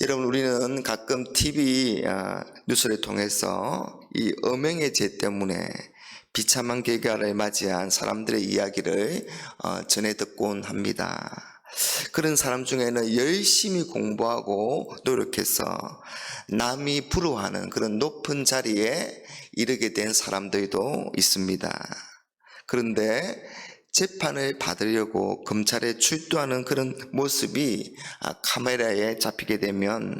여러분, 우리는 가끔 TV 뉴스를 통해서 이 음행의 죄 때문에 비참한 결과를 맞이한 사람들의 이야기를 전해 듣곤 합니다. 그런 사람 중에는 열심히 공부하고 노력해서 남이 부러워하는 그런 높은 자리에 이르게 된 사람들도 있습니다. 그런데 재판을 받으려고 검찰에 출두하는 그런 모습이 카메라에 잡히게 되면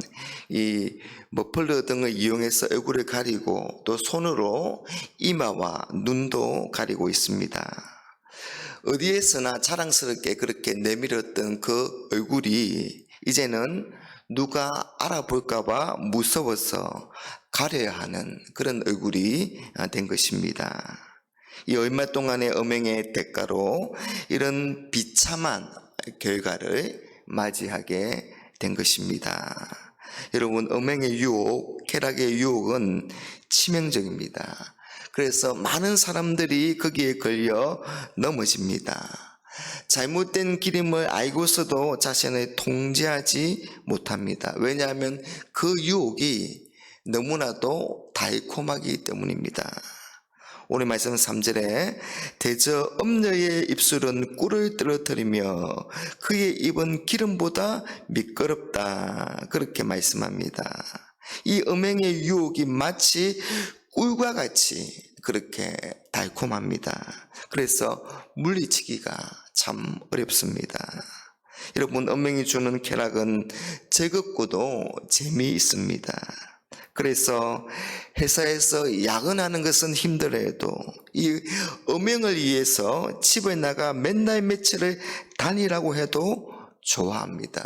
이 머플러 등을 이용해서 얼굴을 가리고 또 손으로 이마와 눈도 가리고 있습니다. 어디에서나 자랑스럽게 그렇게 내밀었던 그 얼굴이 이제는 누가 알아볼까봐 무서워서 가려야 하는 그런 얼굴이 된 것입니다. 이 얼마 동안의 음행의 대가로 이런 비참한 결과를 맞이하게 된 것입니다. 여러분, 음행의 유혹, 쾌락의 유혹은 치명적입니다. 그래서 많은 사람들이 거기에 걸려 넘어집니다. 잘못된 길임을 알고서도 자신을 통제하지 못합니다. 왜냐하면 그 유혹이 너무나도 달콤하기 때문입니다. 오늘 말씀 3절에 대저 음녀의 입술은 꿀을 떨어뜨리며 그의 입은 기름보다 미끄럽다, 그렇게 말씀합니다. 이 음행의 유혹이 마치 꿀과 같이 그렇게 달콤합니다. 그래서 물리치기가 참 어렵습니다. 여러분, 음행이 주는 쾌락은 즐겁고도 재미있습니다. 그래서 회사에서 야근하는 것은 힘들어도 이 음행을 위해서 집을 나가 맨날 며칠을 다니라고 해도 좋아합니다.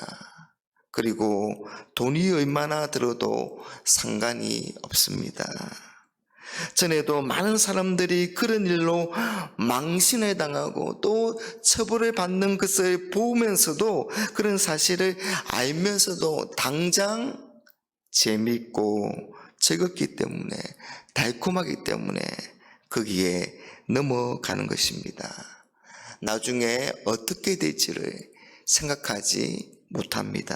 그리고 돈이 얼마나 들어도 상관이 없습니다. 전에도 많은 사람들이 그런 일로 망신을 당하고 또 처벌을 받는 것을 보면서도, 그런 사실을 알면서도 당장 재미있고 즐겁기 때문에, 달콤하기 때문에 거기에 넘어가는 것입니다. 나중에 어떻게 될지를 생각하지 못합니다.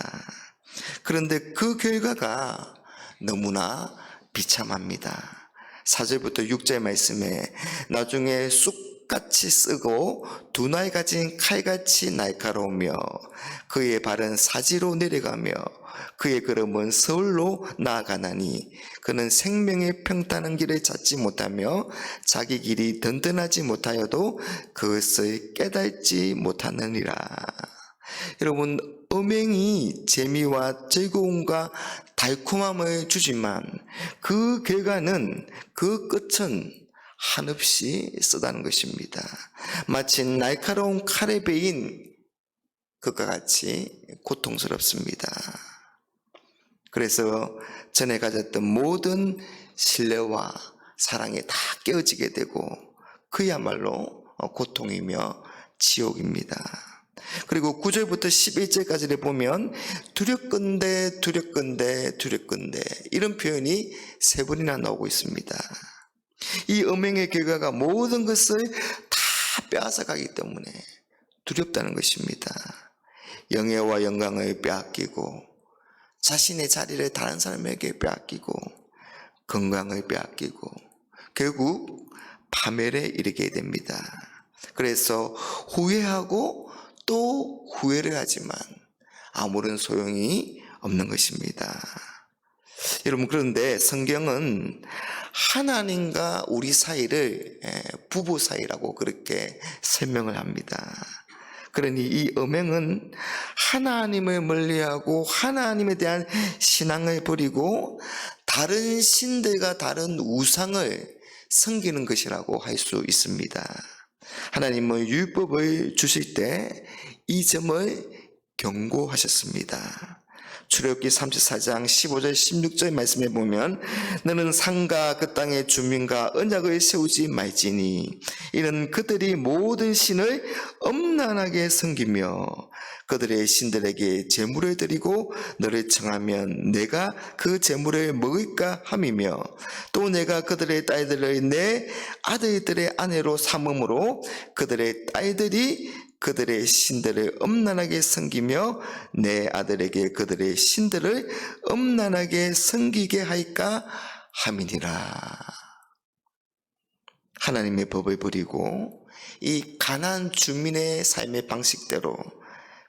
그런데 그 결과가 너무나 비참합니다. 4절부터 6절 말씀에 나중에 쑥같이 쓰고 두날 가진 칼같이 날카로우며 그의 발은 사지로 내려가며 그의 걸음은 서울로 나아가나니 그는 생명의 평탄한 길을 찾지 못하며 자기 길이 든든하지 못하여도 그것을 깨닫지 못하느니라. 여러분, 음행이 재미와 즐거움과 달콤함을 주지만 그 결과는, 그 끝은 한없이 쓰다는 것입니다. 마치 날카로운 칼에 베인 것과 같이 고통스럽습니다. 그래서 전에 가졌던 모든 신뢰와 사랑이 다 깨어지게 되고 그야말로 고통이며 지옥입니다. 그리고 9절부터 11절까지를 보면 두렵건대 두렵건대 두렵건대, 이런 표현이 3번이나 나오고 있습니다. 이 음행의 결과가 모든 것을 다 빼앗아가기 때문에 두렵다는 것입니다. 영예와 영광을 빼앗기고 자신의 자리를 다른 사람에게 빼앗기고 건강을 빼앗기고 결국 파멸에 이르게 됩니다. 그래서 후회하고 또 후회를 하지만 아무런 소용이 없는 것입니다. 여러분, 그런데 성경은 하나님과 우리 사이를 부부 사이라고 그렇게 설명을 합니다. 그러니 이 음행은 하나님을 멀리하고 하나님에 대한 신앙을 버리고 다른 신들과 다른 우상을 섬기는 것이라고 할 수 있습니다. 하나님은 율법을 주실 때 이 점을 경고하셨습니다. 출애굽기 34장 15절 16절 말씀에 보면 너는 상가 그 땅의 주민과 언약을 세우지 말지니 이는 그들이 모든 신을 엄란하게 섬기며 그들의 신들에게 제물을 드리고 너를 청하면 내가 그 제물을 먹을까 함이며 또 내가 그들의 딸들을 내 아들들의 아내로 삼음으로 그들의 딸들이 그들의 신들을 엄란하게 섬기며 내 아들에게 그들의 신들을 엄란하게 섬기게 하일까 함이니라. 하나님의 법을 버리고 이 가나안 주민의 삶의 방식대로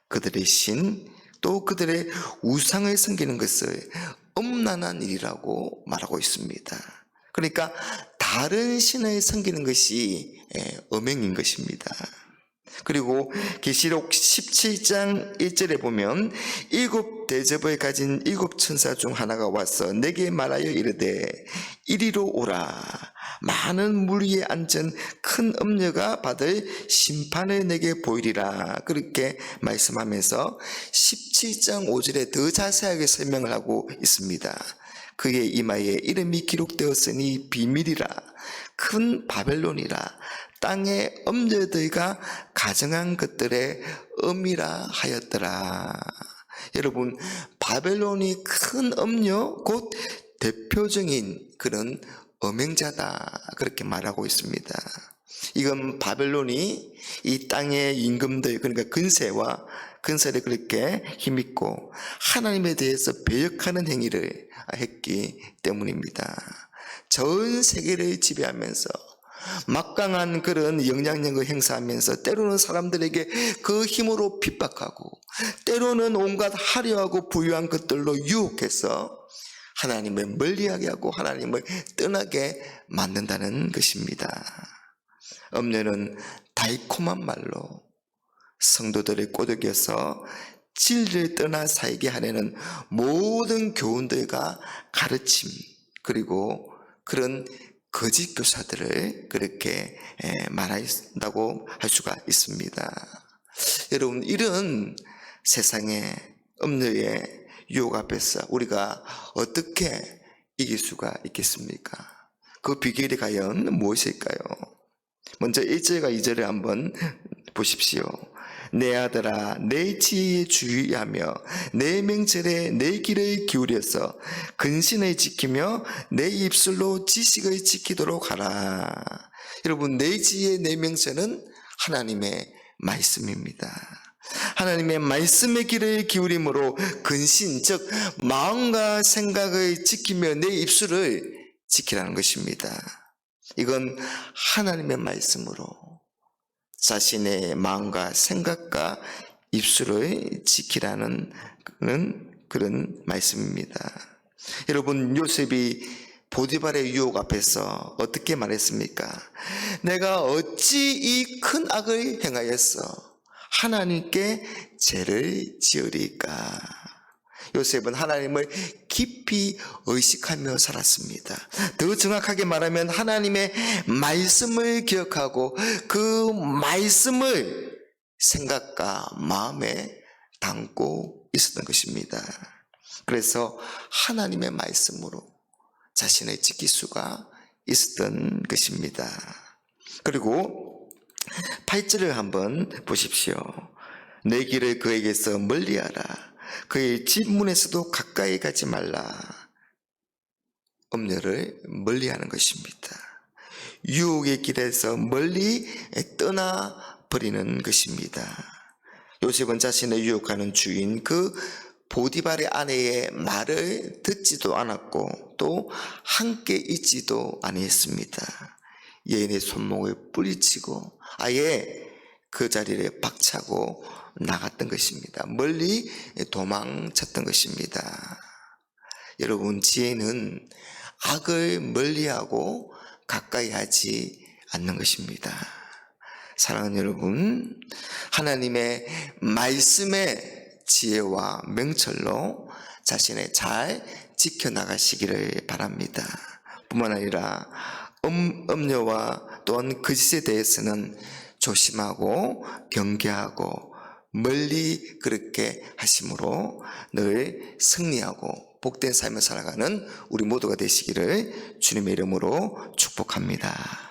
그들의 신 또 그들의 우상을 섬기는 것을 엄란한 일이라고 말하고 있습니다. 그러니까 다른 신을 섬기는 것이 음행인 것입니다. 그리고 계시록 17장 1절에 보면 일곱 대접을 가진 일곱 천사 중 하나가 와서 내게 말하여 이르되 이리로 오라. 많은 물 위에 앉은 큰 음녀가 받을 심판을 내게 보이리라. 그렇게 말씀하면서 17장 5절에 더 자세하게 설명을 하고 있습니다. 그의 이마에 이름이 기록되었으니 비밀이라. 큰 바벨론이라. 땅의 음녀들과 가정한 것들의 음이라 하였더라. 여러분, 바벨론이 큰 음녀, 곧 대표적인 그런 음행자다, 그렇게 말하고 있습니다. 이건 바벨론이 이 땅의 임금들, 그러니까 근세를 그렇게 힘있고 하나님에 대해서 배역하는 행위를 했기 때문입니다. 전 세계를 지배하면서 막강한 그런 영향력을 행사하면서 때로는 사람들에게 그 힘으로 핍박하고 때로는 온갖 화려하고 부유한 것들로 유혹해서 하나님을 멀리하게 하고 하나님을 떠나게 만든다는 것입니다. 음녀는 달콤한 말로 성도들을 꼬드겨서 진리를 떠나 살게 하려는 모든 교훈들과 가르침, 그리고 그런 거짓 교사들을 그렇게 말한다고 할 수가 있습니다. 여러분, 이런 세상의 음녀의 유혹 앞에서 우리가 어떻게 이길 수가 있겠습니까? 그 비결이 과연 무엇일까요? 먼저 1절과 2절을 한번 보십시오. 내 아들아, 내 지혜에 주의하며 내 명절에 내 길을 기울여서 근신을 지키며 내 입술로 지식을 지키도록 하라. 여러분, 내 지혜, 내 명절은 하나님의 말씀입니다. 하나님의 말씀의 길을 기울임으로 근신, 즉 마음과 생각을 지키며 내 입술을 지키라는 것입니다. 이건 하나님의 말씀으로 자신의 마음과 생각과 입술을 지키라는 그런 말씀입니다. 여러분, 요셉이 보디발의 유혹 앞에서 어떻게 말했습니까? 내가 어찌 이 큰 악을 행하였어? 하나님께 죄를 지으리까? 요셉은 하나님을 깊이 의식하며 살았습니다. 더 정확하게 말하면 하나님의 말씀을 기억하고 그 말씀을 생각과 마음에 담고 있었던 것입니다. 그래서 하나님의 말씀으로 자신을 지킬 수가 있었던 것입니다. 그리고 8절을 한번 보십시오. 내 길을 그에게서 멀리하라. 그의 집 문에서도 가까이 가지 말라. 음녀를 멀리하는 것입니다. 유혹의 길에서 멀리 떠나버리는 것입니다. 요셉은 자신을 유혹하는 주인 그 보디발의 아내의 말을 듣지도 않았고 또 함께 있지도 아니했습니다. 여인의 손목을 뿌리치고 아예 그 자리를 박차고 나갔던 것입니다. 멀리 도망쳤던 것입니다. 여러분, 지혜는 악을 멀리하고 가까이 하지 않는 것입니다. 사랑하는 여러분, 하나님의 말씀의 지혜와 명철로 자신을 잘 지켜나가시기를 바랍니다. 뿐만 아니라 음녀와 또한 거짓에 대해서는 조심하고 경계하고 멀리 그렇게 하심으로 늘 승리하고 복된 삶을 살아가는 우리 모두가 되시기를 주님의 이름으로 축복합니다.